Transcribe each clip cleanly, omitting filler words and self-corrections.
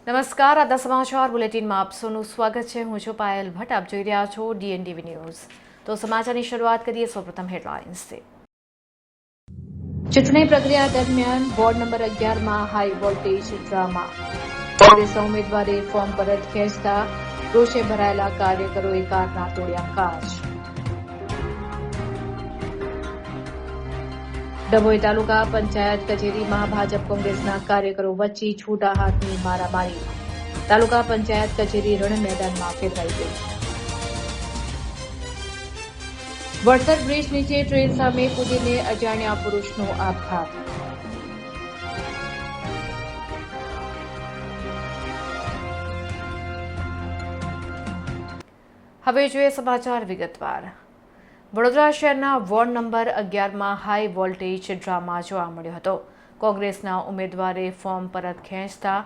નમસ્કાર, આદા સમાચાર બુલેટિનમાં આપ સૌનું સ્વાગત છે। હું છું પાયલ ભટ્ટ, આપ જોઈ રહ્યા છો DNTV ન્યૂઝ। તો સમાચારની શરૂઆત કરીએ સૌપ્રથમ હેડલાઇન્સથી। ચૂંટણી પ્રક્રિયા દરમિયાન વોર્ડ નંબર 11માં હાઈ વોલ્ટેજ ડ્રામા। કોંગ્રેસના ઉમેદવારે ફોર્મ પરત ખેંચતા રોષે ભરાયેલા કાર્યકરોએ કારના તોડ્યા કાચ। ડભોઈ તાલુકા પંચાયત કચેરીમાં ભાજપ કોંગ્રેસના કાર્યકરો વચ્ચે છૂટા હાથની મારામારી। તાલુકા પંચાયત કચેરી રણ મેદાનમાં ફેરવાઈ ગઈ। વડસર બ્રિજ નીચે ટ્રેન સામે કૂદીને અજાણ્યા પુરુષનો આપઘાત। હવે જોઈએ સમાચાર વિગતવાર। વડોદરા શહેરના વોર્ડ નંબર 11માં હાઈ વોલ્ટેજ ડ્રામા જોવા મળ્યો હતો। કોંગ્રેસના ઉમેદવારે ફોર્મ પરત ખેંચતા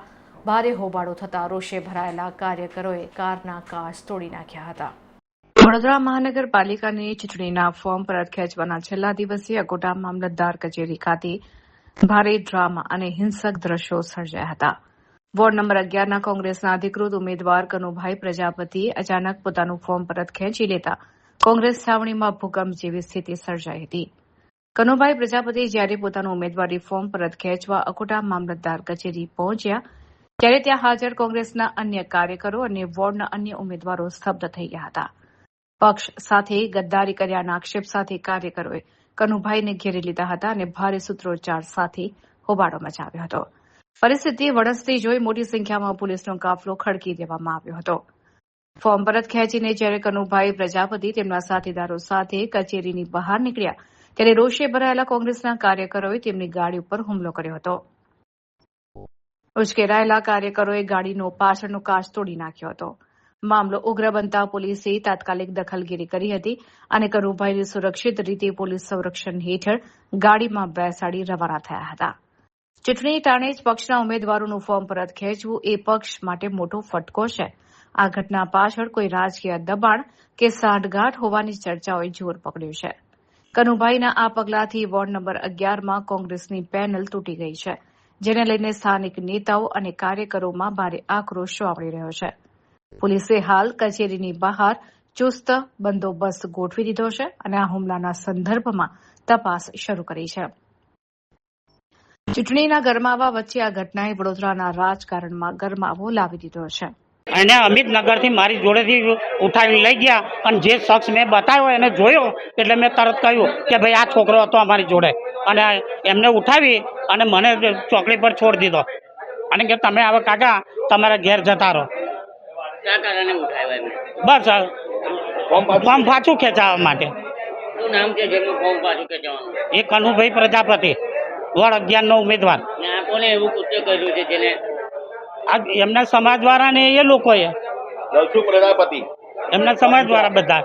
ભારે હોબાળો થતા રોષે ભરાયેલા કાર્યકરોએ કારના કાચ તોડી નાખ્યા હતા। વડોદરા મહાનગરપાલિકાની ચૂંટણીના ફોર્મ પરત ખેંચવાના છેલ્લા દિવસે અકોટા મામલતદાર કચેરી ખાતે ભારે ડ્રામા અને હિંસક દ્રશ્યો સર્જાયા હતા। વોર્ડ નંબર 11ના કોંગ્રેસના અધિકૃત ઉમેદવાર કનુભાઈ પ્રજાપતિએ અચાનક પોતાનું ફોર્મ પરત ખેંચી લેતા કોંગ્રેસ છાવણીમાં ભૂકંપ જેવી સ્થિતિ સર્જાઈ હતી। કનુભાઈ પ્રજાપતિ જ્યારે પોતાનું ઉમેદવારી ફોર્મ પરત ખેંચવા અકોટા મામલતદાર કચેરી પહોંચ્યા ત્યારે ત્યાં હાજર કોંગ્રેસના અન્ય કાર્યકરો અને વોર્ડના અન્ય ઉમેદવારો સ્તબ્ધ થઈ ગયા હતા। પક્ષ સાથે ગદ્દારી કર્યાના આક્ષેપ સાથે કાર્યકરોએ કનુભાઈને ઘેરી લીધા હતા અને ભારે સૂત્રોચ્ચાર સાથે હોબાળો મચાવ્યો હતો। પરિસ્થિતિ વણસતી જોઈ મોટી સંખ્યામાં પોલીસનો કાફલો ખડકી દેવામાં આવ્યો હતો। ફોર્મ પરત ખેંચીને જ્યારે કનુભાઈ પ્રજાપતિ તેમના સાથીદારો સાથે કચેરીની બહાર નીકળ્યા ત્યારે રોષે ભરાયેલા કોંગ્રેસના કાર્યકરોએ તેમની ગાડી ઉપર હુમલો કર્યો હતો। ઉશ્કેરાયેલા કાર્યકરોએ ગાડીનો પાછળનો કાચ તોડી નાખ્યો હતો। મામલો ઉગ્ર બનતા પોલીસે તાત્કાલિક દખલગીરી કરી હતી અને કનુભાઈને સુરક્ષિત રીતે પોલીસ સંરક્ષણ હેઠળ ગાડીમાં બેસાડી રવાના થયા હતા। ચૂંટણી ટાણે જ પક્ષના ઉમેદવારોનું ફોર્મ પરત ખેંચવું એ પક્ષ માટે મોટો ફટકો છે। આ ઘટના પાછળ કોઈ રાજકીય દબાણ કે સાંઠગાંઠ હોવાની ચર્ચાઓએ જોર પકડ્યું છે। કનુભાઈના આ પગલાથી વોર્ડ નંબર 11માં કોંગ્રેસની પેનલ તૂટી ગઈ છે, જેને લઈને સ્થાનિક નેતાઓ અને કાર્યકરોમાં ભારે આક્રોશ જોવા મળી રહ્યો છે। પોલીસે હાલ કચેરીની બહાર ચુસ્ત બંદોબસ્ત ગોઠવી દીધો છે અને આ હુમલાના સંદર્ભમાં તપાસ શરૂ કરી છે। ચૂંટણીના ગરમાવા વચ્ચે આ ઘટનાએ વડોદરાના રાજકારણમાં ગરમાવો લાવી દીધો છે। એને અમિતનગરથી મારી જોડેથી ઉઠાવીને લઈ ગયા અને જે શખ્સ મેં બતાવ્યો એને જોયો એટલે મેં તરત કહ્યું કે ભાઈ આ છોકરો હતો અમારી જોડે અને એમને ઉઠાવી અને મને ચોકડી પર છોડી દીધો અને કે તમે હવે કાકા તમારા ઘેર જતા રહો। બસ ફોર્મ પાછું ખેંચાવવા માટે। એ કનુભાઈ પ્રજાપતિ વોર્ડ 11નો ઉમેદવાર। એમના સમાજ વાળા ને એ લોકોએ પ્રજાપતિ એમના સમાજ વાળા બધા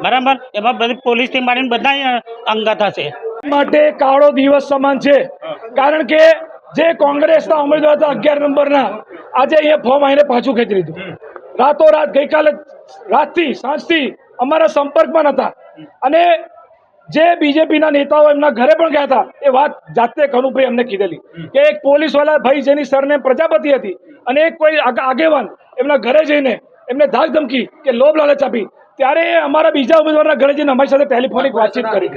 બરાબર એમાં બધી પોલીસ થી મારીને બધા અંગત હશે માટે કાળો દિવસ સમાન છે। કારણ કે જે કોંગ્રેસના ઉમેદવાર હતા 11 નંબરના આજે અહીંયા ફોર્મ આવીને પાછું ખેંચી લીધું। રાતોરાત ગઈકાલે રાતથી સાંજથી અમારા સંપર્કમાં હતા અને જે બીજેપીના નેતાઓ એમના ઘરે પણ ગયા હતા એ વાત જાતે કનુભાઈ અમને કીધેલી કે એક પોલીસવાળા ભાઈ જેની સરનેમ પ્રજાપતિ હતી અને એક કોઈ આગેવાન એમના ઘરે જઈને એમને ધાક ધમકી કે લોભ લાલચ આપી ત્યારે અમારા બીજા ઉમેદવારના ઘરે જઈને અમારી સાથે ટેલિફોનિક વાતચીત કરી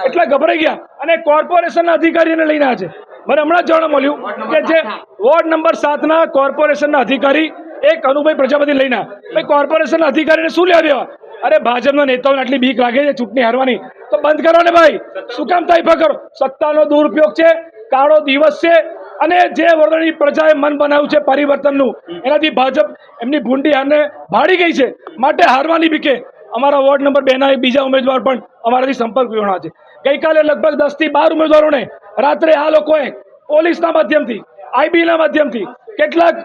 એટલે ગભરાઈ ગયા અને કોર્પોરેશનના અધિકારીને લઈને આવ્યા છે। મને હમણાં જ જાણવા મળ્યું કે જે વોર્ડ નંબર 7ના કોર્પોરેશનના અધિકારી એક કનુભાઈ પ્રજાપતિ લઈને આવ્યા। કોર્પોરેશનના અધિકારીને શું લેવા દેવા? અરે ભાજપના નેતાઓને આટલી બીક લાગે છે ચૂંટણી હારવાની તો બંધ કરો ને ભાઈ, શું કામ તાઇફા કરો? સત્તાનો દુરુપયોગ છે, કાળો દિવસ છે અને જે વડોદરાની પ્રજાએ મન બનાવ્યું છે પરિવર્તનનું એનાથી ભાજપ એમની ભૂંડી હારને ભાડી ગઈ છે। માટે હારવાની બીકે અમારા વોર્ડ નંબર 2ના બીજા ઉમેદવાર પણ અમારાથી સંપર્ક વિહોણા છે। ગઈકાલે લગભગ 10 થી 12 ઉમેદવારોને રાત્રે આ લોકોએ પોલીસના માધ્યમથી આઈબીના માધ્યમથી કેટલાક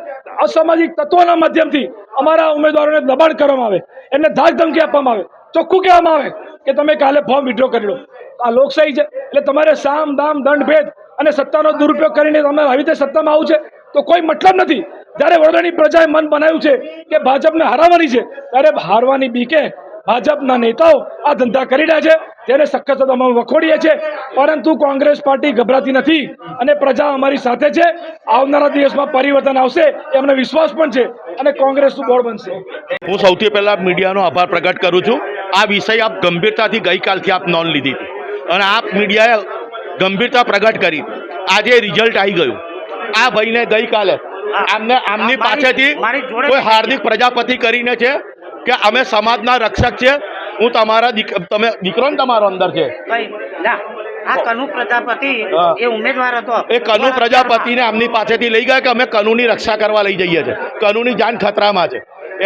અસામાજિક તત્વોના માધ્યમથી અમારા ઉમેદવારોને દબાણ કરવામાં આવે, એમને ધાક ધમકી આપવામાં આવે, ચોખ્ખું કહેવામાં આવે કે તમે કાલે ફોર્મ વિડ્રો કરી લો। આ લોકશાહી છે એટલે તમારે સામ દામ દંડ ભેદ અને સત્તાનો દુરુપયોગ કરીને તમે આવી રીતે સત્તામાં આવું છે તો કોઈ મતલબ નથી। જ્યારે વડોદરાની પ્રજાએ મન બનાવ્યું છે કે ભાજપને હરાવવાની છે ત્યારે હારવાની બીકે ભાજપના નેતાઓ આ ધંધા કરી રહ્યા છે, તેને સખત અમે વખોડીએ છીએ, પરંતુ કોંગ્રેસ પાર્ટી ગભરાતી નથી અને પ્રજા અમારી સાથે છે. આવનારા દિવસમાં પરિવર્તન આવશે એમને વિશ્વાસ પણ છે અને કોંગ્રેસનું બોર્ડ બનશે. હું સૌથી પહેલા મીડિયાનો આભાર પ્રગટ કરું છું. આ વિષય આપ ગંભીરતાથી ગઈકાલથી આપ નોંધ લીધી હતી અને આપ મીડિયાએ ગંભીરતા પ્રગટ કરી. આજે રિઝલ્ટ આવી ગયું. આ ભાઈને ગઈકાલે આમની પાસેથી કોઈ હાર્દિક પ્રજાપતિ કરીને છે કે અમે સમાજના રક્ષક છે, હું તમારા તમે દીકરો ને તમારો અંદર છે. આ કનુ પ્રજાપતિ એ ઉમેદવાર હતો. એ કનુ પ્રજાપતિને આમની પાસેથી લઈ ગયા કે અમે કનુની રક્ષા કરવા લઈ જઈએ છીએ, કનુની જાન ખતરામાં છે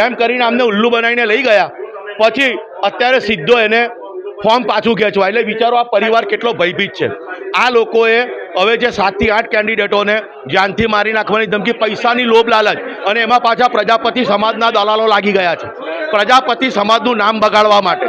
એમ કરીને અમને ઉલ્લુ બનાવીને લઈ ગયા. પછી અત્યારે સીધો એને ફોર્મ પાછું ખેંચવા. એટલે વિચારો આ પરિવાર કેટલો ભયભીત છે. આ લોકોએ હવે જે 7 થી 8 કેન્ડિડેટોને જાનથી મારી નાખવાની ધમકી, પૈસાની લોભ લાલચ, અને એમાં પાછા પ્રજાપતિ સમાજના દલાલો લાગી ગયા છે પ્રજાપતિ સમાજનું નામ બગાડવા માટે.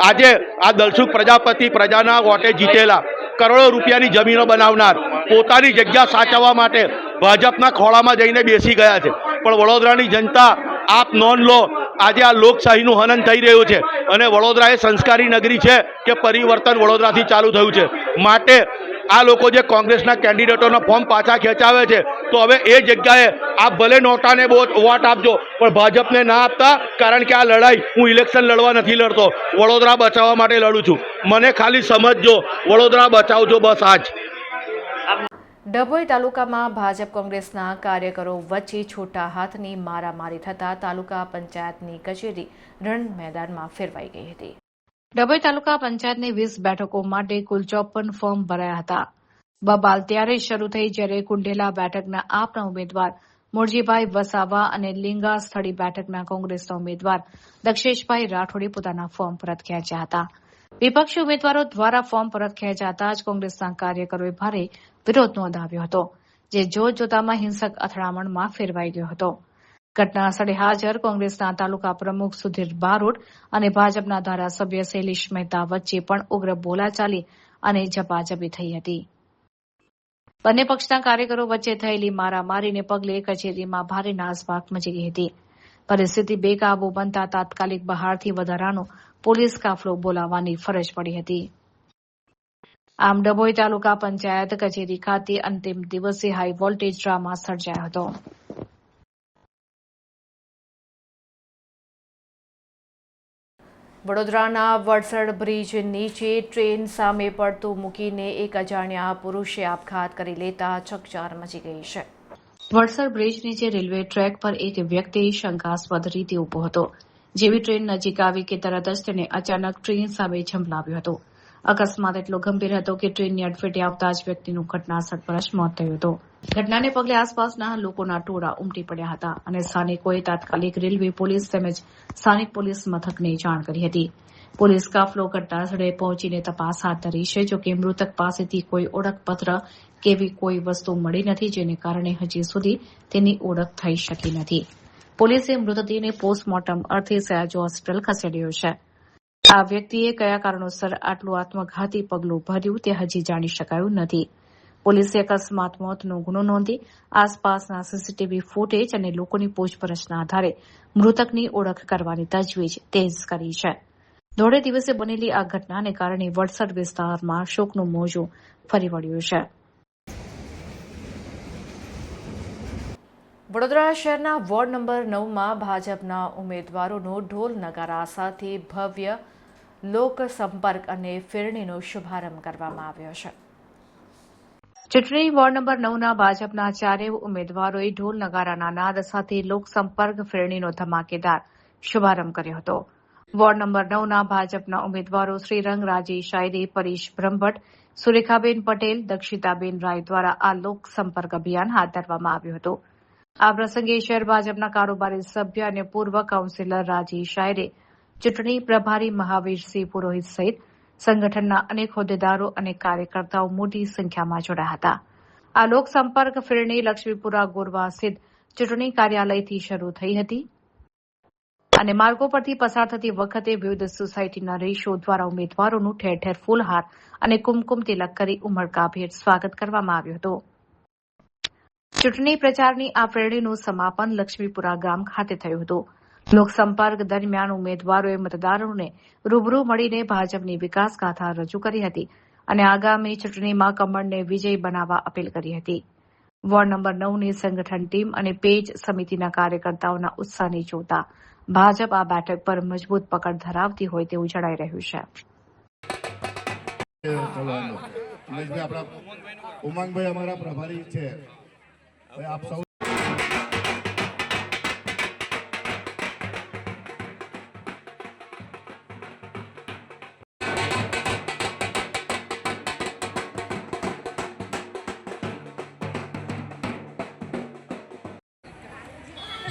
આજે આ દલસુખ પ્રજાપતિ પ્રજાના વોટે જીતેલા, કરોડો રૂપિયાની જમીનો બનાવનાર, પોતાની જગ્યા સાચવવા માટે ભાજપના ખોળામાં જઈને બેસી ગયા છે. પણ વડોદરાની જનતા આપ નોંધ લો, આજે આ લોકશાહીનું હનન થઈ રહ્યું છે અને વડોદરા એ સંસ્કારી નગરી છે કે પરિવર્તન વડોદરાથી ચાલુ થયું છે. માટે આ લોકો જે કોંગ્રેસના કેન્ડિડેટોના ફોર્મ પાછા ખેંચાવે છે, તો હવે એ જગ્યાએ આપ ભલે નોટાને વોટ આપજો પણ ભાજપને ના આપતા, કારણ કે આ લડાઈ હું ઇલેક્શન લડવા નથી લડતો, વડોદરા બચાવવા માટે લડું છું. મને ખાલી સમજજો, વડોદરા બચાવજો, બસ આજ. ડભોઈ તાલુકામાં ભાજપ કોંગ્રેસના કાર્યકરો વચ્ચે છોટા હાથની મારામારી થતા તાલુકા પંચાયતની કચેરી રણ મેદાનમાં ફેરવાઈ ગઈ હતી. ડભોઈ તાલુકા પંચાયતની 20 બેઠકો માટે કુલ 54 ફોર્મ ભરાયા હતા. બબાલ ત્યારે શરૂ થઈ જ્યારે કુંડેલા બેઠકના આપના ઉમેદવાર મોરજીભાઈ વસાવા અને લીંગા સ્થળી બેઠકના કોંગ્રેસના ઉમેદવાર દક્ષેશભાઈ રાઠોડે પોતાના ફોર્મ પરત ખેંચ્યા હતા. વિપક્ષી ઉમેદવારો દ્વારા ફોર્મ પરત ખેંચાતા જ કોંગ્રેસના કાર્યકરોએ ભારે વિરોધ નોંધાવ્યો હતો, જે જોતજોતામાં હિંસક અથડામણમાં ફેરવાઈ ગયો હતો. ઘટના સ્થળે હાજર કોંગ્રેસના તાલુકા પ્રમુખ સુધીર બારોટ અને ભાજપના ધારાસભ્ય શૈલેષ મહેતા વચ્ચે પણ ઉગ્ર બોલાચાલી અને ઝપાઝપી થઈ હતી. બંને પક્ષના કાર્યકરો વચ્ચે થયેલી મારામારીને પગલે કચેરીમાં ભારે નાસભાગ મચી ગઈ હતી. પરિસ્થિતિ બેકાબુ બનતા તાત્કાલિક બહારથી વધારાનો પોલીસ કાફલો બોલાવવાની ફરજ પડી હતી. આમ ડભોઈ તાલુકા પંચાયત કચેરી ખાતે અંતિમ દિવસે હાઈ વોલ્ટેજ ડ્રામા સર્જાયો હતો. વડોદરાના વડસર બ્રિજ નીચે ટ્રેન સામે પડતું મૂકીને એક અજાણ્યા પુરુષે આપઘાત કરી લેતા ચકચાર મચી ગઈ છે. વડસર બ્રિજ નીચે રેલવે ટ્રેક પર એક વ્યક્તિ શંકાસ્પદ રીતે ઉભો હતો. જેવી ટ્રેન નજીક આવી કે તરત જ તેને અચાનક ટ્રેન સામે ઝંપલાવ્યો હતો. અકસ્માત એટલો ગંભીર હતો કે ટ્રેનની અડફેટે આવતા જ વ્યક્તિનું ઘટનાસ્થળ પર જ મોત થયું હતું. ઘટનાને પગલે આસપાસના લોકોના ટોળા ઉમટી પડ્યા હતા અને સ્થાનિકોએ તાત્કાલિક રેલવે પોલીસ તેમજ સ્થાનિક પોલીસ મથકને જાણ કરી હતી. પોલીસ કાફલો ઘટનાસ્થળે પહોંચીને તપાસ હાથ ધરી છે. જોકે મૃતક પાસેથી કોઈ ઓળખપત્ર કે એવી કોઈ વસ્તુ મળી નથી, જેને કારણે હજી સુધી તેની ઓળખ થઈ શકી નથી. પોલીસે મૃતદેહને પોસ્ટમોર્ટમ અર્થે સયાજી હોસ્પિટલ ખસેડ્યો છે. આ વ્યક્તિએ કયા કારણોસર આટલું આત્મઘાતી પગલું ભર્યું તે હજી જાણી શકાયું નથી. પોલીસે અકસ્માત મોતનો ગુનો નોંધી આસપાસના સીસીટીવી ફૂટેજ અને લોકોની પૂછપરછના આધારે મૃતકની ઓળખ કરવાની તજવીજ તેજ કરી છે. દોઢે દિવસે બનેલી આ ઘટનાને કારણે વડસર વિસ્તારમાં શોકનું મોજું ફરી વળ્યું છે. વડોદરા શહેરના વોર્ડ નંબર 9માં ભાજપના ઉમેદવારોનો ઢોલ નગારા સાથે ભવ્ય લોકસંપર્ક અને ફેરણીનો શુભારંભ કરવામાં આવ્યો છે. ચૂંટણી વોર્ડ નંબર 9ના ભાજપના ચારેય ઉમેદવારોએ ઢોલ નગારાના નાદ સાથે લોકસંપર્ક ફેરણીનો ધમાકેદાર શુભારંભ કર્યો હતો. વોર્ડ નંબર 9ના ભાજપના ઉમેદવારો શ્રીરંગ રાજેશ આયરે, પરેશ બ્રહ્મભટ્ટ, સુરેખાબેન પટેલ, દક્ષિતાબેન રાય દ્વારા આ લોકસંપર્ક અભિયાન હાથ ધરવામાં આવ્યું હતું. આ પ્રસંગે શહેર ભાજપના કારોબારી સભ્ય અને પૂર્વ કાઉન્સિલર રાજેશ આયરે, ચૂંટણી પ્રભારી મહાવીરસિંહ પુરોહિત સહિત સંગઠનના અનેક હોદ્દેદારો અને કાર્યકર્તાઓ મોટી સંખ્યામાં જોડાયા હતા. આ લોકસંપર્ક ફેરણી લક્ષ્મીપુરા ગોરવા સ્થિત ચૂંટણી કાર્યાલયથી શરૂ થઈ હતી અને માર્ગો પરથી પસાર થતી વખતે વિવિધ સોસાયટીના રહીશો દ્વારા ઉમેદવારોનું ઠેર ઠેર ફૂલહાર અને કુમકુમ તિલક કરી ઉમળકાભેર સ્વાગત કરવામાં આવ્યું હતું. ચૂંટણી પ્રચારની આ ફેરણીનું સમાપન લક્ષ્મીપુરા ગામ ખાતે થયું હતું. લોકસંપર્ક દરમિયાન ઉમેદવારોએ મતદારોને રૂબરૂ મળીને ભાજપની વિકાસ ગાથા રજૂ કરી હતી અને આગામી ચૂંટણીમાં કમળને વિજયી બનાવવા અપીલ કરી હતી. વોર્ડ નંબર 9ની સંગઠન ટીમ અને પેજ સમિતિના કાર્યકર્તાઓના ઉત્સાહને જોતા ભાજપ આ બેઠક પર મજબૂત પકડ ધરાવતી હોય તેવું જણાઈ રહ્યું છે. આપણા ઉમંગભાઈ અમારા પ્રભારી છે. આપ સૌ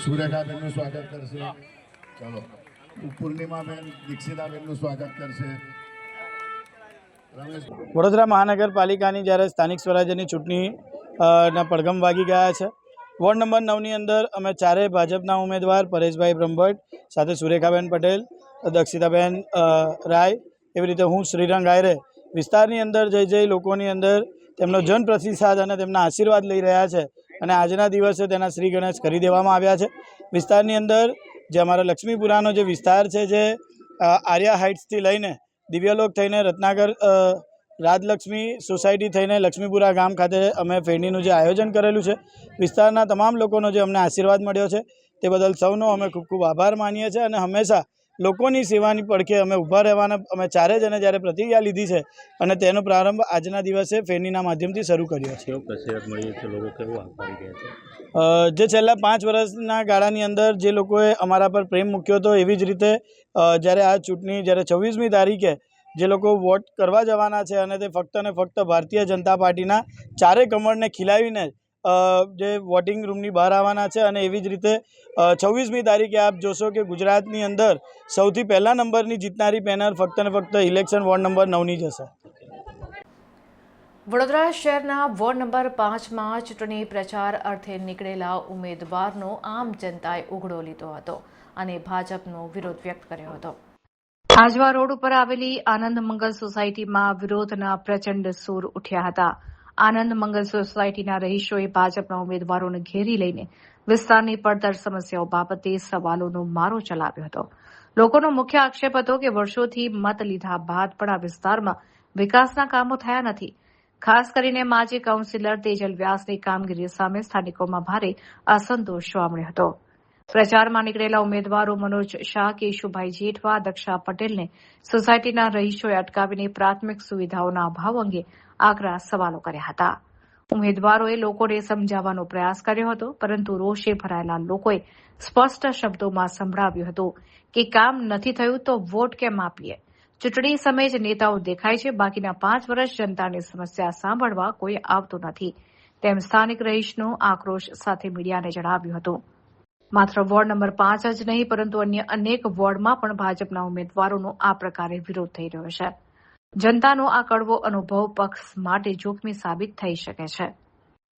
સૂર્યકાબેનનું સ્વાગત કરશે. ચલો પૂર્ણિમાબેન દીક્ષિતાબેનનું સ્વાગત કરશે. વડોદરા મહાનગરપાલિકાની જ્યારે સ્થાનિક સ્વરાજ્યની ચૂંટણીના પડઘમ વાગી ગયા છે. વોર્ડ નંબર 9ની અંદર અમે ચારેય ભાજપના ઉમેદવાર પરેશભાઈ બ્રહ્મભટ્ટ, સાથે સુરેખાબેન પટેલ, દક્ષિતાબેન રાય, એવી રીતે હું શ્રીરંગ આયરે વિસ્તારની અંદર જઈ લોકોની અંદર તેમનો જનપ્રતિસાદ અને તેમના આશીર્વાદ લઈ રહ્યા છે અને આજના દિવસે તેના શ્રી ગણેશ કરી દેવામાં આવ્યા છે. વિસ્તારની અંદર જે અમારા લક્ષ્મીપુરાનો જે વિસ્તાર છે, જે આર્યા હાઇટ્સથી લઈને દિવ્યલોક થઈને રત્નાગર રાજલક્ષ્મી સોસાયટી થઈને લક્ષ્મીપુરા ગામ ખાતે અમે ફેરણીનું જે આયોજન કરેલું છે, વિસ્તારના તમામ લોકોનો જે અમને આશીર્વાદ મળ્યો છે તે બદલ સૌનો અમે ખૂબ ખૂબ આભાર માનીએ છીએ અને હંમેશા લોકોની સેવાની પડખે અમે ઊભા રહેવાના અમે ચારે જણે જ્યારે પ્રતિજ્ઞા લીધી છે અને તેનો પ્રારંભ આજના દિવસે ફેરણીના માધ્યમથી શરૂ કર્યો છે. જે છેલ્લા 5 વર્ષના ગાળાની અંદર જે લોકોએ અમારા પર પ્રેમ મૂક્યો હતો, એવી જ રીતે જ્યારે આ ચૂંટણી જ્યારે 26મી તારીખે જે લોકો વોટ કરવા જવાના છે અને તે ફક્ત ને ફક્ત ભારતીય જનતા પાર્ટીના ચારે કમળને ખીલાવીને જે વોટિંગ રૂમની બહાર આવવાના છે અને એવી જ રીતે 26મી તારીખે આપ જોશો કે ગુજરાતની અંદર સૌથી પહેલા નંબરની જીતનારી પેનલ ફક્ત ને ફક્ત ઇલેક્શન વોર્ડ નંબર 9ની જ હશે. વડોદરા શહેરના વોર્ડ નંબર 5માં ચૂંટણી પ્રચાર અર્થે નીકળેલા ઉમેદવારનો આમ જનતાએ ઉઘડો લીધો હતો અને ભાજપનો વિરોધ વ્યક્ત કર્યો હતો. આજવા રોડ ઉપર આવેલી આનંદ મંગલ સોસાયટીમાં વિરોધના પ્રચંડ સૂર ઉઠ્યા હતા. આનંદ મંગલ સોસાયટીના રહીશોએ ભાજપના ઉમેદવારોને ઘેરી લઈને વિસ્તારની પડતર સમસ્યાઓ બાબતે સવાલોનો મારો ચલાવ્યો હતો. લોકોનો મુખ્ય આક્ષેપ હતો કે વર્ષોથી મત લીધા બાદ પણ આ વિસ્તારમાં વિકાસના કામો થયા નથી. ખાસ કરીને માજી કાઉન્સિલર તેજલ વ્યાસની કામગીરી સામે સ્થાનિકોમાં ભારે અસંતોષ જોવા મળ્યો હતો. પ્રચારમાં નીકળેલા ઉમેદવારો મનોજ શાહ, કેશુભાઈ જેઠવા, દક્ષા પટેલને સોસાયટીના રહીશોએ અટકાવીને પ્રાથમિક સુવિધાઓના અભાવ અંગે આકરા સવાલો કર્યા હતા. ઉમેદવારોએ લોકોને સમજાવવાનો પ્રયાસ કર્યો હતો, પરંતુ રોષે ભરાયેલા લોકોએ સ્પષ્ટ શબ્દોમાં સંભળાવ્યું હતું કે કામ નથી થયું તો વોટ કેમ આપીએ. ચૂંટણી સમયે જ નેતાઓ દેખાય છે, બાકીના 5 વર્ષ જનતાની સમસ્યા સાંભળવા કોઈ આવતું નથી, તેમ સ્થાનિક રહીશનો આક્રોશ સાથે મીડિયાને જણાવ્યું હતું. માત્ર વોર્ડ નંબર 5 જ નહીં, પરંતુ અન્ય અનેક વોર્ડમાં પણ ભાજપના ઉમેદવારોનો આ પ્રકારે વિરોધ થઈ રહ્યો છે. જનતાનો આ કડવો અનુભવ પક્ષ માટે જોખમી સાબિત થઈ શકે છે.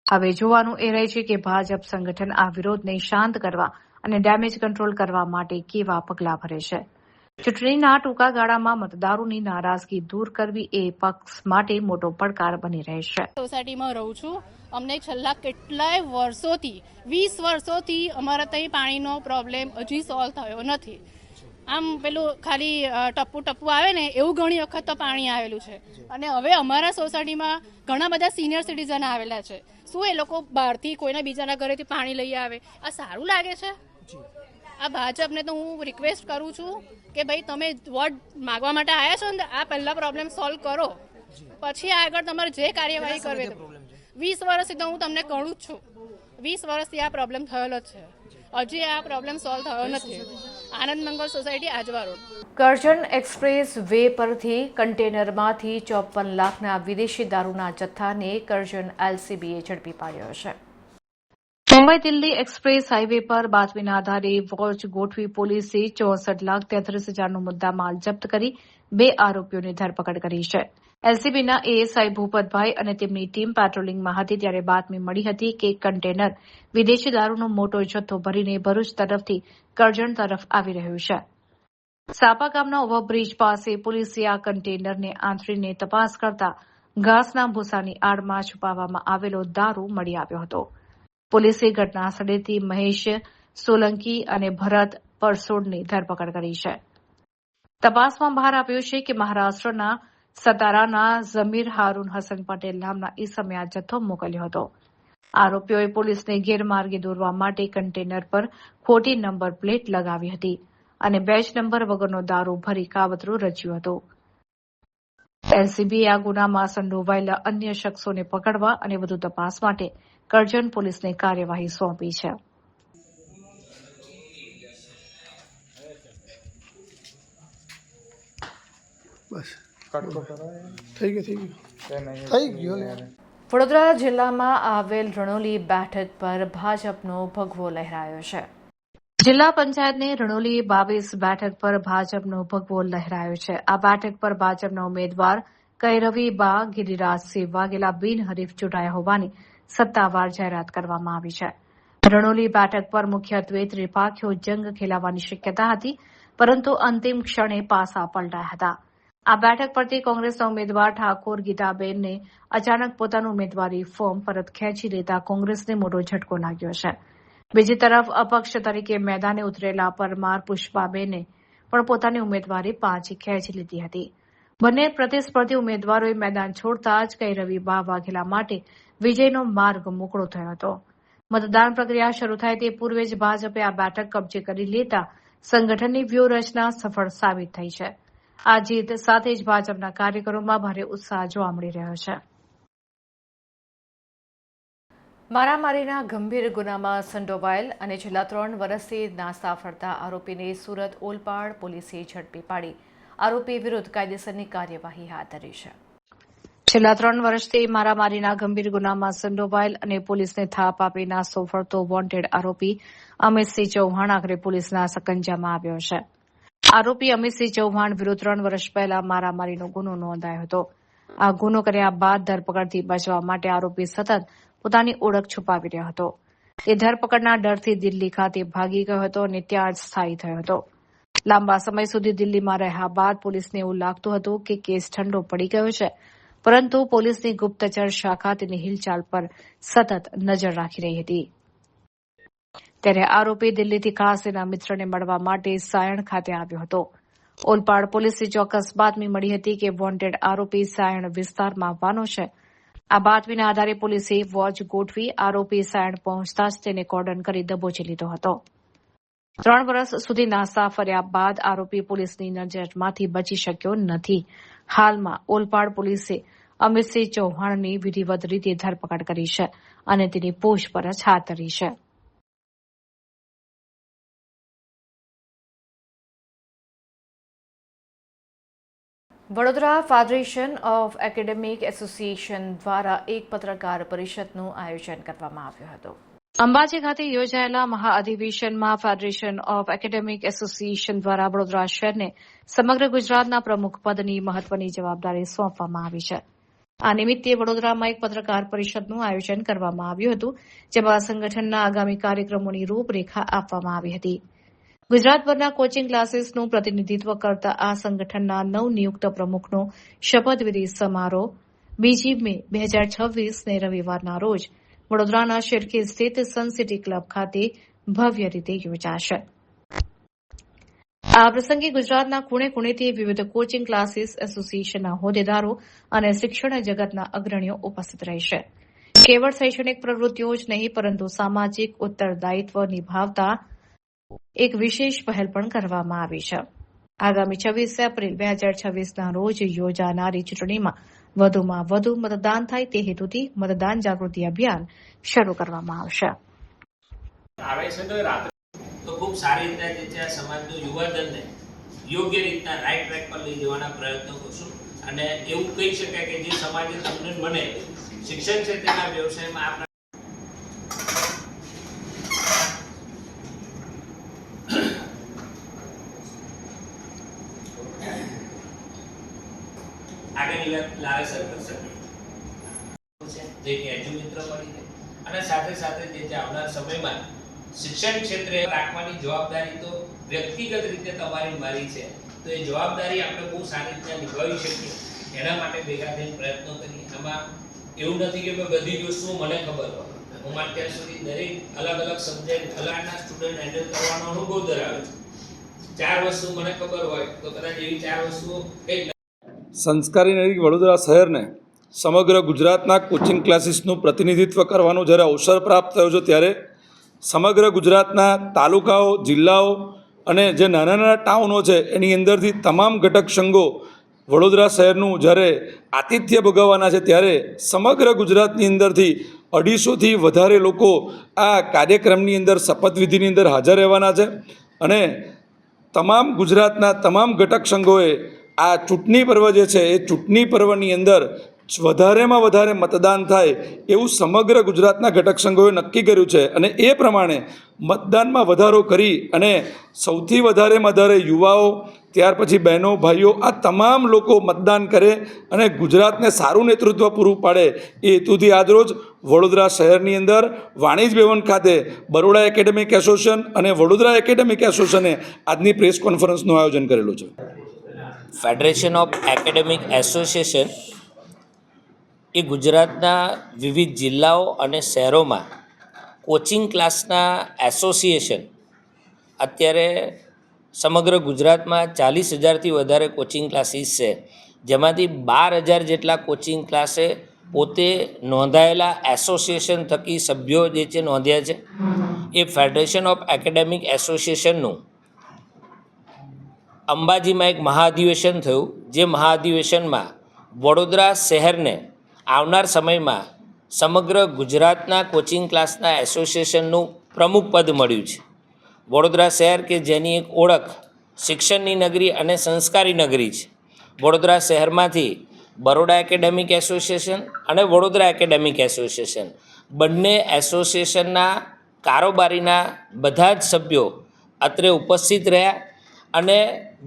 હવે જોવાનું એ રહે છે કે ભાજપ સંગઠન આ વિરોધને શાંત કરવા અને ડેમેજ કંટ્રોલ કરવા માટે કેવા પગલાં ભરે છે. ચૂંટણીના ટૂંકા ગાળામાં મતદારોની નારાજગી દૂર કરવી એ પક્ષ માટે મોટો પડકાર બની રહેશે. સોસાયટીમાં રહું છું. અમને છેલ્લા કેટલાય વર્ષોથી 20 વર્ષોથી અમારા ત્યાં પાણીનો પ્રોબ્લેમ હજી સોલ્વ થયો નથી. આમ પેલું ખાલી ટપ્પુ આવે ને એવું ઘણી વખત તો પાણી આવેલું છે અને હવે અમારા સોસાયટીમાં ઘણા બધા સિનિયર સિટીઝન આવેલા છે. શું એ લોકો બહારથી કોઈના બીજાના ઘરેથી પાણી લઈ આવે? આ સારું લાગે છે? આ ભાજપને તો હું રિક્વેસ્ટ કરું છું કે ભાઈ તમે વોટ માગવા માટે આવ્યા છો ને, આ પહેલા પ્રોબ્લેમ સોલ્વ કરો, પછી આગળ તમારે જે કાર્યવાહી કરવી. 20 વર્ષથી તો હું તમને કહું જ છું, 20 વર્ષથી આ પ્રોબ્લેમ થયેલો જ છે, હજી આ પ્રોબ્લેમ સોલ્વ થયો નથી. Anand Mangal society, Ajwa road. Karjan expressway પરથી કન્ટેનરમાંથી 54 લાખના વિદેશી દારૂના જથ્થાને કરજણ એલસીબીએ ઝડપી પાડ્યો છે. મુંબઈ દિલ્હી એક્સપ્રેસ હાઈવે પર બાતમીના આધારે વોચ ગોઠવી પોલીસે 64,33,000નો મુદ્દામાલ જપ્ત કરી 2 આરોપીઓની ધરપકડ કરી છે. એલસીબીના એએસઆઈ ભૂપતભાઈ અને તેમની ટીમ પેટ્રોલિંગમાં હતી ત્યારે બાતમી મળી હતી કે કન્ટેનર વિદેશી દારૂનો મોટો જથ્થો ભરીને ભરૂચ તરફથી કરજણ તરફ આવી રહ્યું છે. સાપા ગામના ઓવરબ્રિજ પાસે પોલીસે આ કન્ટેનરને આંતરીને તપાસ કરતા ઘાસના ભૂસાની આડમાં છુપાવવામાં આવેલો દારૂ મળી આવ્યો હતો. પોલીસે ઘટના સ્થળેથી મહેશ સોલંકી અને ભરત પરસોડની ધરપકડ કરી છે. તપાસમાં બહાર આવ્યું છે કે મહારાષ્ટ્રના સતારાના ઝમીર હારૂન હસન પટેલ નામના ઈસમે આ જથ્થો મોકલ્યો હતો. આરોપીઓએ પોલીસને ગેરમાર્ગે દોરવા માટે કન્ટેનર પર ખોટી નંબર પ્લેટ લગાવી હતી અને બેચ નંબર વગરનો દારૂ ભરી કાવતરું રચ્યું હતું. એલસીબીએ આ ગુનામાં સંડોવાયેલા અન્ય શખ્સોને પકડવા અને વધુ તપાસ માટે કરજણ પોલીસને કાર્યવાહી સોંપી છે. વડોદરા જિલ્લામાં આવેલ રણોલી બેઠક પર ભાજપનો ભગવો લહેરાયો છે. જિલ્લા પંચાયતની રણોલી 22 બેઠક પર ભાજપનો ભગવો લહેરાયો છે. આ બેઠક પર ભાજપના ઉમેદવાર કૈરવીબા ગિરિરાજસિંહ વાઘેલા બિનહરીફ ચૂંટાયા હોવાની સત્તાવાર જાહેરાત કરવામાં આવી છે. રણોલી બેઠક પર મુખ્યત્વે ત્રિપાખીઓ જંગ ખેલાવાની શક્યતા હતી, પરંતુ અંતિમ ક્ષણે પાસા પલટાયા હતા. આ બેઠક પરથી કોંગ્રેસના ઉમેદવાર ઠાકોર ગીતાબેનને અચાનક પોતાનું ઉમેદવારી ફોર્મ પરત ખેંચી લેતા કોંગ્રેસને મોટો ઝટકો લાગ્યો છે. બીજી તરફ અપક્ષ તરીકે મેદાને ઉતરેલા પરમાર પુષ્પાબેને પણ પોતાની ઉમેદવારી પાછી ખેંચી લીધી હતી. બંને પ્રતિસ્પર્ધી ઉમેદવારોએ મેદાન છોડતા જ કૈરવીબા વાઘેલા માટે વિજયનો માર્ગ મોકળો થયો હતો. મતદાન પ્રક્રિયા શરૂ થાય તે પૂર્વે જ ભાજપે આ બેઠક કબજે કરી લેતા સંગઠનની વ્યૂહરચના સફળ સાબિત થઈ છે. આ જીત સાથે જ ભાજપના કાર્યકરોમાં ભારે ઉત્સાહ જોવા મળી રહ્યો છે. મારામારીના ગંભીર ગુનામાં સંડોવાયેલ અને છેલ્લા 3 વર્ષથી નાસ્તા ફરતા આરોપીને સુરત ઓલપાડ પોલીસે ઝડપી પાડી આરોપી વિરુદ્ધ કાયદેસરની કાર્યવાહી હાથ ધરી છે. છેલ્લા 3 વર્ષથી મારામારીના ગંભીર ગુનામાં સંડોવાયેલ અને પોલીસને થાપ આપી નાસ્તો ફરતો વોન્ટેડ આરોપી અમિતસિંહ ચૌહાણ આખરે પોલીસના સકંજામાં આવ્યો છે. આરોપી અમિતસિંહ ચૌહાણ વિરુદ્ધ 3 વર્ષ પહેલા મારામારીનો ગુનો નોંધાયો હતો. આ ગુનો કર્યા બાદ ધરપકડથી બચવા માટે આરોપી સતત પોતાની ઓળખ છુપાવી રહ્યો હતો. એ ધરપકડના ડરથી દિલ્હી ખાતે ભાગી ગયો હતો અને ત્યાં જ સ્થાયી થયો હતો. લાંબા સમય સુધી દિલ્હીમાં રહ્યા બાદ પોલીસને એવું લાગતું હતું કે કેસ ઠંડો પડી ગયો છે, પરંતુ પોલીસની ગુપ્તચર શાખા તેની હિલચાલ પર સતત નજર રાખી રહી હતી. ત્યારે આરોપી દિલ્હીથી ખાસ તેના મિત્રને મળવા માટે સાયણ ખાતે આવ્યો હતો. ઓલપાડ પોલીસને ચોક્કસ બાતમી મળી હતી કે વોન્ટેડ આરોપી સાયણ વિસ્તારમાં આવવાનો છે. આ બાતમીના આધારે પોલીસે વોચ ગોઠવી આરોપી સાયણ પહોંચતા જ તેને કોર્ડન કરી દબોચી લીધો હતો. 3 વર્ષ સુધી નાસ્તા ફર્યા બાદ આરોપી પોલીસની નજરમાંથી બચી શક્યો નથી. હાલમાં ઓલપાડ પોલીસે અમિતસિંહ ચૌહાણની વિધિવત રીતે ધરપકડ કરી છે અને તેની પૂછપરછ હાથ ધરી છે. Vadodara federation of academic association દ્વારા એક પત્રકાર પરિષદનું આયોજન કરવામાં આવ્યું હતું. અંબાજી ખાતે યોજાયેલા મહાઅધિવેશનમાં ફેડરેશન ઓફ એકેડેમિક એસોસિએશન દ્વારા વડોદરા શહેરને સમગ્ર ગુજરાતના પ્રમુખ પદની મહત્વની જવાબદારી સોંપવામાં આવી છે. આ નિમિત્તે વડોદરામાં એક પત્રકાર પરિષદનું આયોજન કરવામાં આવ્યું હતું, જેમાં સંગઠનના આગામી કાર્યક્રમોની રૂપરેખા આપવામાં આવી હતી. ગુજરાતભરના કોચિંગ ક્લાસીસનું પ્રતિનિધિત્વ કરતા આ સંગઠનના નવનિયુક્ત પ્રમુખનો શપથવિધિ સમારોહ 2 મે 2026ને રવિવારના રોજ વડોદરાના શેરખી સ્થિત સન સિટી ક્લબ ખાતે ભવ્ય રીતે યોજાશે. આ પ્રસંગે ગુજરાતના ખૂણે ખૂણેથી વિવિધ કોચિંગ ક્લાસીસ એસોસિએશનના હોદ્દેદારો અને શિક્ષણ જગતના અગ્રણીઓ ઉપસ્થિત રહેશે. કેવળ શૈક્ષણિક પ્રવૃત્તિઓ જ નહીં, પરંતુ સામાજિક ઉત્તરદાયિત્વ નિભાવતા એક વિશેષ પહેલ પણ કરવામાં આવી છે. આગામી 26 એપ્રિલ 2026ના રોજ યોજાનારી ચૂંટણીમાં વધુમાં વધુ મતદાન થાય તે હેતુથી મતદાન જાગૃતિ અભિયાન શરૂ કરવામાં આવશે. તો ખૂબ સારી રીતના જે છે આ સમાજનો યુવાધનને યોગ્ય રીતના રાઈટ ટ્રેક પર લઈ જવાના પ્રયત્નો કરશું. અને એવું કહી શકાય કે જે સમાજે તમને મને શિક્ષણ ક્ષેત્રના વ્યવસાયમાં આગળની વાત લાલસર કરશે જે કે એજ્યુ મિત્ર મળી છે. અને સાથે સાથે જે છે આવનાર સમયમાં શિક્ષણ ક્ષેત્રે રાખવાની જવાબદારી તો વ્યક્તિગત રીતે તમારી મારી છે. તો એ જવાબદારી આપણે બહુ સારી રીતે નિભાવી શકીએ એના માટે ભેગા થઈને પ્રયત્નો કરીએ. આમાં એવું નથી કે બધી જ વસ્તુઓ મને ખબર હોય. હું અત્યાર સુધી દરેક અલગ અલગ સબ્જેક્ટ અલગના સ્ટુડન્ટ હેન્ડલ કરવાનો અનુભવ ધરાવે છે. 4 વસ્તુ મને ખબર હોય તો કદાચ એવી 4 વસ્તુઓ કઈ સંસ્કારી નગરી વડોદરા શહેરને સમગ્ર ગુજરાતના કોચિંગ ક્લાસીસનું પ્રતિનિધિત્વ કરવાનો જ્યારે અવસર પ્રાપ્ત થયો છે ત્યારે સમગ્ર ગુજરાતના તાલુકાઓ, જિલ્લાઓ અને જે નાના નાના ટાઉનો છે એની અંદરથી તમામ ઘટક સંઘો વડોદરા શહેરનું જ્યારે આતિથ્ય ભોગવવાના છે ત્યારે સમગ્ર ગુજરાતની અંદરથી 250થી વધારે લોકો આ કાર્યક્રમની અંદર શપથવિધિની અંદર હાજર રહેવાના છે અને તમામ ગુજરાતના તમામ ઘટક સંઘોએ આ ચૂંટણી પર્વ જે છે એ ચૂંટણી પર્વની અંદર વધારેમાં વધારે મતદાન થાય એવું સમગ્ર ગુજરાતના ઘટક સંઘોએ નક્કી કર્યું છે અને એ પ્રમાણે મતદાનમાં વધારો કરી અને સૌથી વધારે યુવાઓ, ત્યાર પછી બહેનો, ભાઈઓ આ તમામ લોકો મતદાન કરે અને ગુજરાતને સારું નેતૃત્વ પૂરું પાડે એ હેતુથી આજરોજ વડોદરા શહેરની અંદર વાણિજ્ય ભવન ખાતે બરોડા એકેડેમિક એસોસિએશન અને વડોદરા એકેડેમિક એસોસિએશને આજની પ્રેસ કોન્ફરન્સનું આયોજન કરેલું છે. ફેડરેશન ઓફ એકેડેમિક એસોસિએશન એ ગુજરાતના વિવિધ જિલ્લાઓ અને શહેરોમાં કોચિંગ ક્લાસના એસોસિએશન અત્યારે સમગ્ર ગુજરાતમાં 40,000થી વધારે કોચિંગ ક્લાસીસ છે, જેમાંથી 12,000 જેટલા કોચિંગ ક્લાસે પોતે નોંધાયેલા એસોસિએશન થકી સભ્યો જે છે નોંધ્યા છે. એ ફેડરેશન ઓફ એકેડેમિક એસોસિએશનનું અંબાજીમાં એક મહાઅધિવેશન થયું, જે મહાઅધિવેશનમાં વડોદરા શહેરને આવનાર સમયમાં સમગ્ર ગુજરાતના કોચિંગ ક્લાસના એસોસિએશનનું પ્રમુખ પદ મળ્યું છે. વડોદરા શહેર કે જેની એક ઓળખ શિક્ષણની નગરી અને સંસ્કારી નગરી છે. વડોદરા શહેરમાંથી બરોડા એકેડેમિક એસોસિએશન અને વડોદરા એકેડેમિક એસોસિએશન બંને એસોસિએશનના કારોબારીના બધા જ સભ્યો અત્રે ઉપસ્થિત રહ્યા અને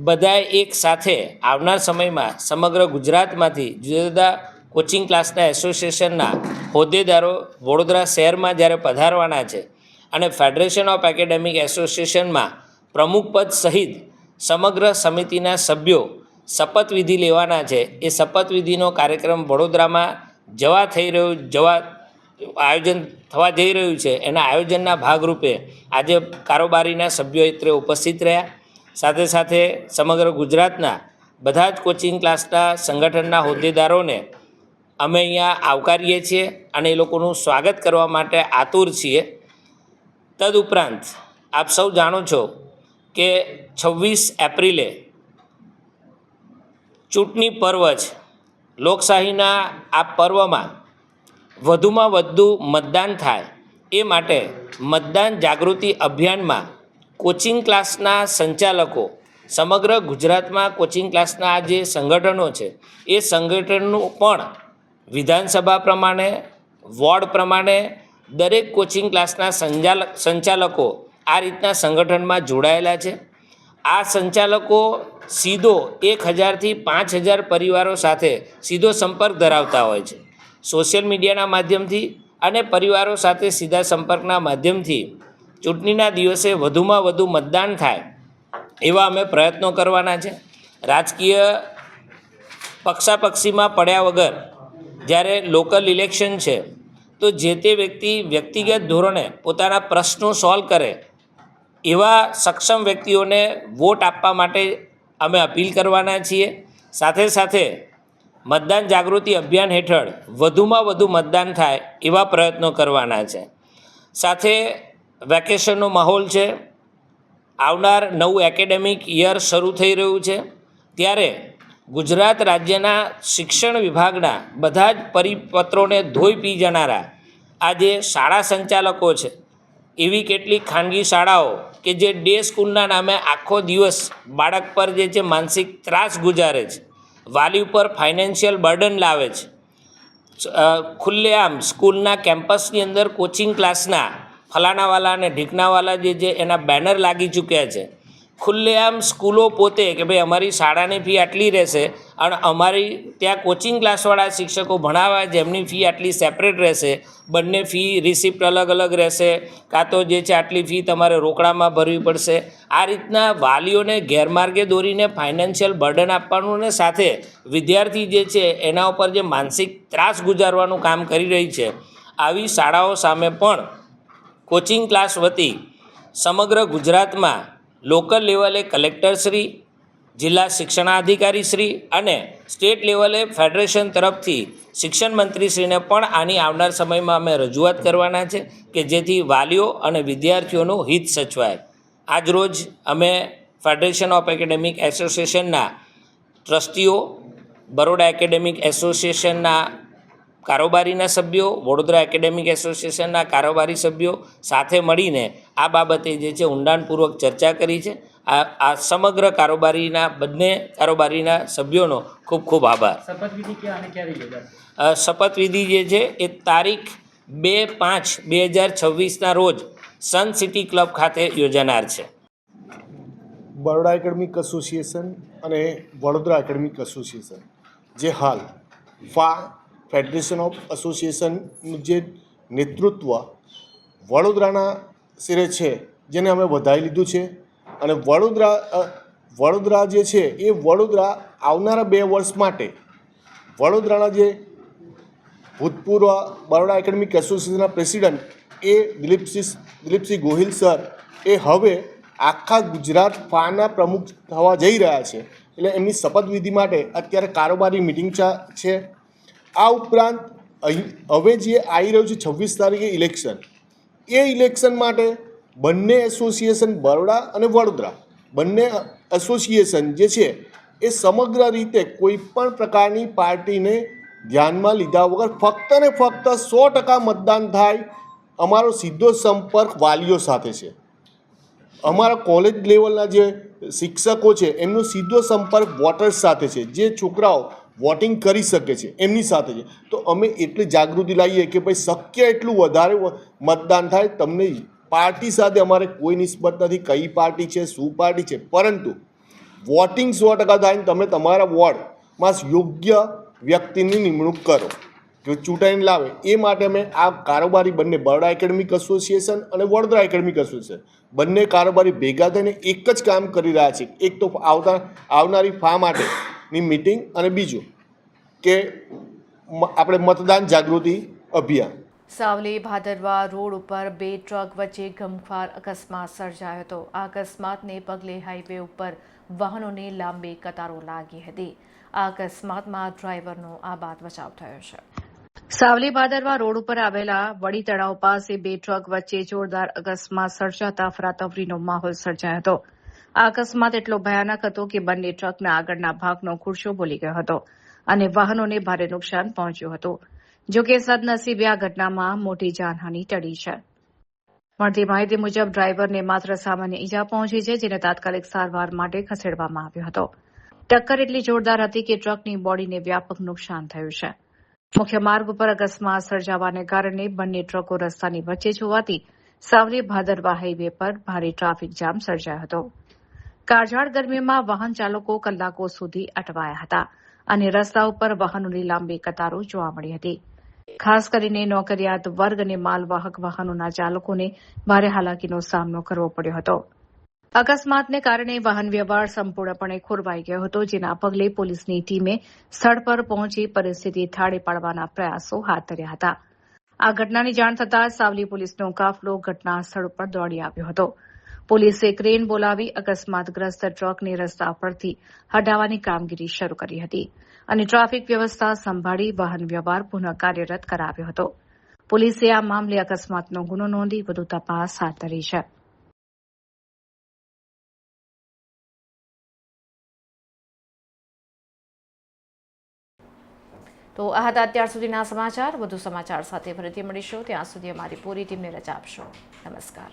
બધાએ એક સાથે આવનાર સમયમાં સમગ્ર ગુજરાતમાંથી જુદા જુદા કોચિંગ ક્લાસના એસોસિએશનના હોદ્દેદારો વડોદરા શહેરમાં જ્યારે પધારવાના છે અને ફેડરેશન ઓફ એકેડેમિક એસોસિએશનમાં પ્રમુખ પદ સહિત સમગ્ર સમિતિના સભ્યો શપથવિધિ લેવાના છે. એ શપથવિધિનો કાર્યક્રમ વડોદરામાં આયોજન થવા જઈ રહ્યું છે. એના આયોજનના ભાગરૂપે આજે કારોબારીના સભ્યો અત્રે ઉપસ્થિત રહ્યા. સાથે સાથે સમગ્ર ગુજરાતના બધા જ કોચિંગ ક્લાસના સંગઠનના હોદ્દેદારોને અમે અહીંયા આવકારીએ છીએ અને એ લોકોનું સ્વાગત કરવા માટે આતુર છીએ. તદુપરાંત આપ સૌ જાણો છો કે 26 એપ્રિલે ચૂંટણી પર્વ છે. લોકશાહીના આ પર્વમાં વધુમાં વધુ મતદાન થાય એ માટે મતદાન જાગૃતિ અભિયાનમાં કોચિંગ ક્લાસના સંચાલકો સમગ્ર ગુજરાતમાં કોચિંગ ક્લાસના જે સંગઠનો છે એ સંગઠનનું પણ વિધાનસભા પ્રમાણે, વોર્ડ પ્રમાણે દરેક કોચિંગ ક્લાસના સંચાલકો આ રીતના સંગઠનમાં જોડાયેલા છે. આ સંચાલકો સીધો 1,000થી 5,000 પરિવારો સાથે સીધો સંપર્ક ધરાવતા હોય છે. સોશિયલ મીડિયાના માધ્યમથી અને પરિવારો સાથે સીધા સંપર્કના માધ્યમથી ચૂંટણીના દિવસે વધુમાં વધુ મતદાન થાય એવા અમે પ્રયત્નો કરવાના છે. રાજકીય પક્ષાપક્ષીમાં પડ્યા વગર જ્યારે લોકલ ઇલેક્શન છે તો જે તે વ્યક્તિ વ્યક્તિગત ધોરણે પોતાના પ્રશ્નો સોલ્વ કરે એવા સક્ષમ વ્યક્તિઓને વોટ આપવા માટે અમે અપીલ કરવાના છીએ. સાથે સાથે મતદાન જાગૃતિ અભિયાન હેઠળ વધુમાં વધુ મતદાન થાય એવા પ્રયત્નો કરવાના છે. સાથે વેકેશનનો માહોલ છે. આવનાર નવું એકેડેમિક યર શરૂ થઈ રહ્યું છે ત્યારે ગુજરાત રાજ્યના શિક્ષણ વિભાગના બધા જ પરિપત્રોને ધોઈ પી જનારા આ જે શાળા સંચાલકો છે, એવી કેટલીક ખાનગી શાળાઓ કે જે ડે સ્કૂલના નામે આખો દિવસ બાળક પર જે છે માનસિક ત્રાસ ગુજારે છે, વાલી ઉપર ફાઇનાન્શિયલ બર્ડન લાવે છે, ખુલ્લેઆમ સ્કૂલના કેમ્પસની અંદર કોચિંગ ક્લાસના ફલાણાવાલા અને ઢીકનાવાલા જે એના બેનર લાગી ચૂક્યા છે. ખુલ્લેઆમ સ્કૂલો પોતે કે ભાઈ અમારી શાળાની ફી આટલી રહેશે અને અમારી ત્યાં કોચિંગ ક્લાસવાળા શિક્ષકો ભણાવવા જેમની ફી આટલી સેપરેટ રહેશે, બંને ફી રિસિપ્ટ અલગ અલગ રહેશે, કાં તો જે છે આટલી ફી તમારે રોકડામાં ભરવી પડશે. આ રીતના વાલીઓને ગેરમાર્ગે દોરીને ફાઇનાન્શિયલ બર્ડન આપવાનું અને સાથે વિદ્યાર્થી જે છે એના ઉપર જે માનસિક ત્રાસ ગુજારવાનું કામ કરી રહી છે, આવી શાળાઓ સામે પણ કોચિંગ ક્લાસ વતી સમગ્ર ગુજરાતમાં લોકલ લેવલે કલેક્ટરશ્રી, જિલ્લા શિક્ષણાધિકારીશ્રી અને સ્ટેટ લેવલે ફેડરેશન તરફથી શિક્ષણ મંત્રીશ્રીને પણ આની આવનાર સમયમાં અમે રજૂઆત કરવાના છે કે જેથી વાલીઓ અને વિદ્યાર્થીઓનું હિત સચવાય. આજરોજ અમે ફેડરેશન ઓફ એકેડેમિક એસોસિએશનના ટ્રસ્ટીઓ, બરોડા એકેડેમિક એસોસિએશનના કારોબારીના સભ્યો, વડોદરા એકેડેમિક એસોસિએશનના કારોબારી સભ્યો સાથે મળીને આ બાબતે જે છે ઊંડાણપૂર્વક ચર્ચા કરી છે. આ સમગ્ર બંને કારોબારીના સભ્યોનો ખૂબ ખૂબ આભાર. શપથવિધિ જે છે એ તારીખ 2/5/2026 રોજ સન સિટી ક્લબ ખાતે યોજાનાર છે. બરોડા એકેડેમિક એસોસિએશન અને વડોદરા એકેડેમિક એસોસિએશન જે હાલ ફેડરેશન ઓફ એસોસિએશનનું જે નેતૃત્વ વડોદરાના શિરે છે, જેને અમે વધાવી લીધું છે. અને વડોદરા જે છે એ વડોદરા આવનારા 2 વર્ષ માટે વડોદરાના જે ભૂતપૂર્વ બરોડા એકેડેમિક એસોસિએશનના પ્રેસિડન્ટ એ દિલીપસિંહ ગોહિલ સર એ હવે આખા ગુજરાત ફાના પ્રમુખ થવા જઈ રહ્યા છે. એટલે એમની શપથવિધિ માટે અત્યારે કારોબારી મિટિંગ છે. આ ઉપરાંત હવે જે આવી રહ્યું છે 26 તારીખે ઇલેક્શન, એ ઇલેક્શન માટે બંને એસોસિએશન બરોડા અને વડોદરા બંને એસોસિએશન જે છે એ સમગ્ર રીતે કોઈ પણ પ્રકારની પાર્ટીને ધ્યાનમાં લીધા વગર ફક્ત ને ફક્ત 100% મતદાન થાય. અમારો સીધો સંપર્ક વાલીઓ સાથે છે. અમારા કોલેજ લેવલના જે શિક્ષકો છે એમનો સીધો સંપર્ક વોટર્સ સાથે છે. જે છોકરાઓ વોટિંગ કરી શકે છે એમની સાથે છે. તો અમે એટલી જાગૃતિ લાવીએ કે ભાઈ શક્ય એટલું વધારે મતદાન થાય. તમને પાર્ટી સાથે અમારે કોઈ નિસ્બત નથી, કઈ પાર્ટી છે, શું પાર્ટી છે, પરંતુ વોટિંગ 100% થાય ને તમે તમારા વોર્ડમાં યોગ્ય વ્યક્તિની નિમણૂક કરો કે ચૂંટાઈને લાવે. એ માટે અમે આ કારોબારી બંને બરોડા એકેડેમિક એસોસિએશન અને વડોદરા એકેડેમિક એસોસિએશન બંને કારોબારી ભેગા થઈને એક જ કામ કરી રહ્યા છે. એક તો આવનારી ફા માટેની મિટિંગ અને બીજું કે આપણે મતદાન જાગૃતિ અભિયાન. સાવલી ભાદરવા રોડ ઉપર 2 ટ્રક વચ્ચે ગમખ્વાર અકસ્માત સર્જાયો હતો. આ અકસ્માતને પગલે હાઈવે ઉપર વાહનોની લાંબી કતારો લાગી હતી. આ અકસ્માતમાં ડ્રાઈવરનો આબાદ બચાવ થયો છે. સાવલી ભાદરવા રોડ ઉપર આવેલા વડી તળાવ પાસે 2 ટ્રક વચ્ચે જોરદાર અકસ્માત સર્જાતા અફરાતફરીનો માહોલ સર્જાયો હતો. આ અકસ્માત એટલો ભયાનક હતો કે બંને ટ્રકના આગળના ભાગનો ખુરશો બોલી ગયો હતો અને વાહનોને ભારે નુકસાન પહોંચ્યું હતું. જો કે સદનસીબે આ ઘટનામાં મોટી જાનહાનિ ટળી છે. મળતી માહિતી મુજબ ડ્રાઈવરને માત્ર સામાન્ય ઈજા પહોંચી છે, જેને તાત્કાલિક સારવાર માટે ખસેડવામાં આવ્યો હતો. ટક્કર એટલી જોરદાર હતી કે ટ્રકની બોડીને વ્યાપક નુકસાન થયું છે. મુખ્ય માર્ગ ઉપર અકસ્માત સર્જાવાને કારણે બંને ટ્રકો રસ્તાની વચ્ચે જ હોવાથી સાવલી ભાદરવા હાઈવે પર ભારે ટ્રાફિક જામ સર્જાયો હતો. કાળઝાળ ગરમીમાં વાહન ચાલકો કલાકો સુધી અટવાયા હતા અને રસ્તા ઉપર વાહનોની લાંબી કતારો જોવા મળી હતી. ખાસ કરીને નોકરિયાત વર્ગ અને માલવાહક વાહનોના ચાલકોને ભારે હાલાકીનો સામનો કરવો પડ્યો હતો. અકસ્માતને કારણે વાહન વ્યવહાર સંપૂર્ણપણે ખોરવાઈ ગયો હતો, જેના પગલે પોલીસની ટીમે સ્થળ પર પહોંચી પરિસ્થિતિ થાળે પાડવાના પ્રયાસો હાથ ધર્યા હતા. આ ઘટનાની જાણ થતાં સાવલી પોલીસનો કાફલો ઘટના સ્થળ પર દોડી આવ્યો હતો. પોલીસે ક્રેન બોલાવી અકસ્માતગ્રસ્ત ટ્રકને રસ્તા પરથી હટાવવાની કામગીરી શરૂ કરી હતી અને ટ્રાફિક વ્યવસ્થા સંભાળી વાહન વ્યવહાર પુનઃ કાર્યરત કરાવ્યો હતો. પોલીસે આ મામલે અકસ્માતનો ગુનો નોંધી વધુ તપાસ હાથ ધરી છે. તો આ હતા અત્યાર સુધીના સમાચાર. વધુ સમાચાર સાથે ફરીથી મળીશું. ત્યાં સુધી અમારી પૂરી ટીમને રજા આપશો. નમસ્કાર.